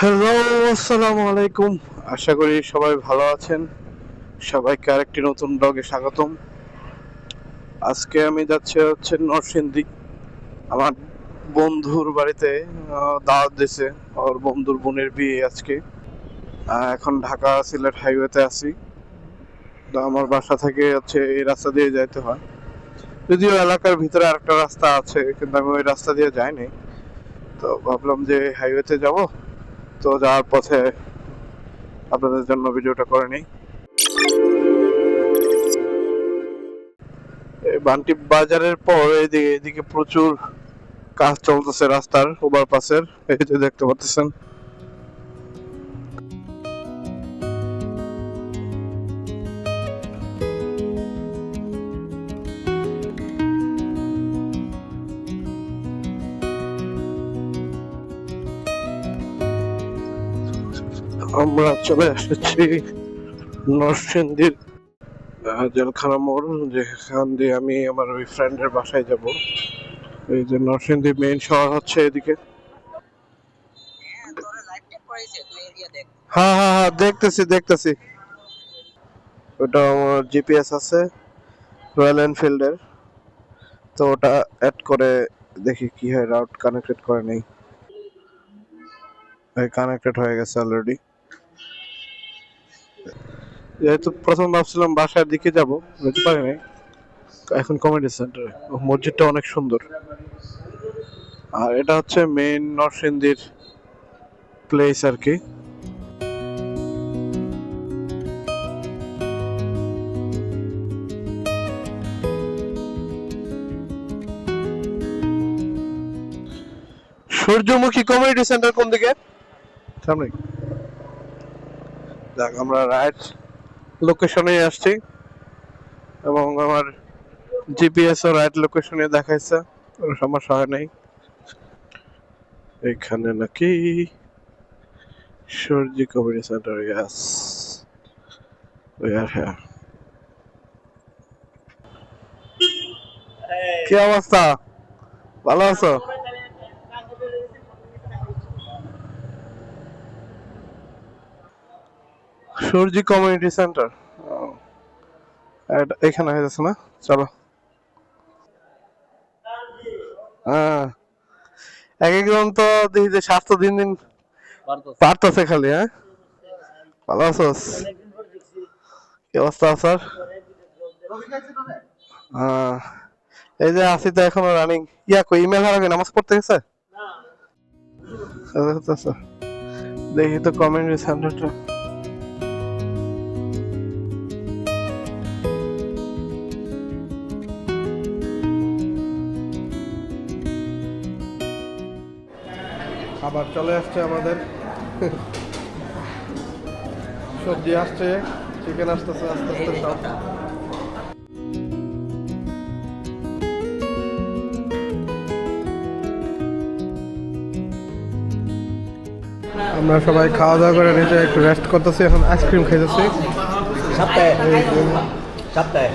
Hello, আসসালামু আলাইকুম। আশা করি সবাই ভালো আছেন। সবাইকে আরেকটি নতুন ব্লগে স্বাগতম। আজকে আমি যাচ্ছি নরসিংদী। আমার বন্ধুর বাড়িতে দাওয়াত দিছে। ওর বন্ধুর বোনের বিয়ে আজকে। এখন ঢাকা সিলেট হাইওয়েতে আছি। তো আমার বাসা থেকে এই রাস্তা দিয়ে যাইতে হয়। যদিও এলাকার ভিতরে আরেকটা রাস্তা আছে, কিন্তু আমি ওই রাস্তা দিয়ে যাইনি। তো ভাবলাম যে হাইওয়েতে যাব। তো যাওয়ার পথে আপনাদের জন্য ভিডিওটা করে নিই। বান্টি বাজারের পর এদিকে প্রচুর কাজ চলতেছে রাস্তার ওভারপাসের। এই যে দেখতে পাচ্ছেন। আমরা চলে এসেছি নরসিংদীর জেলখানা মোড়, যেখান দিয়ে আমি আমার ওই ফ্রেন্ডের বাসায় যাব। এই যে নরসিংদী মেইন শহর হচ্ছে এদিকে। হ্যাঁ হ্যাঁ হ্যাঁ, দেখতেছি। ওটা আমার জিপিএস আছে রয়্যাল এনফিল্ডের। তো ওটা অ্যাড করে দেখি কি হয়। রাউট কানেক্টেড করে নেই। কানেক্টেড হয়ে গেছে অলরেডি। যেহেতু প্রথম ভাবছিলাম বাসার দিকে যাব, যেতে পারি নাই। এখন কমিউনিটি সেন্টারে। মসজিদটা অনেক সুন্দর। আর এটা হচ্ছে মেইন নরসিংদীর প্লেস আর কি। সূর্যমুখী কমিউনিটি সেন্টার কোন দিকে? সামনে। দেখ, আমরা রাইট লোকেশনে আসছি এবং আমার জিপিএস ও রাইট লোকেশনে দেখাইছে। কোনো সমস্যা হয় নাই। এখানে নাকি Surya community centre. Yes, we are here. কি অবস্থা? ভালো আছো? সূর্য কমিউনিটি সেন্টার এখানে হয়ে যাচ্ছে না? চলো। হ্যাঁ, এক একজন তো দেখি যে স্বাস্থ্য দিন দিন পারতেছে খালি। হ্যাঁ, ভালো আছোস? কি অবস্থা স্যার? এই যে আছি তো এখনো রানিং। কই ইমেল হারাবি? নামাজ পড়তে গেছে? আচ্ছা, দেখি তো কমিউনিটি সেন্টারটা। খাবার চলে আসছে আমাদের। সবজি আসছে, চিকেন আসতেছে আস্তে আস্তে সব। আমরা সবাই খাওয়া দাওয়া করে নিচে একটু রেস্ট করতেছি। এখন আইসক্রিম খাইতেছি। সপ্তাহে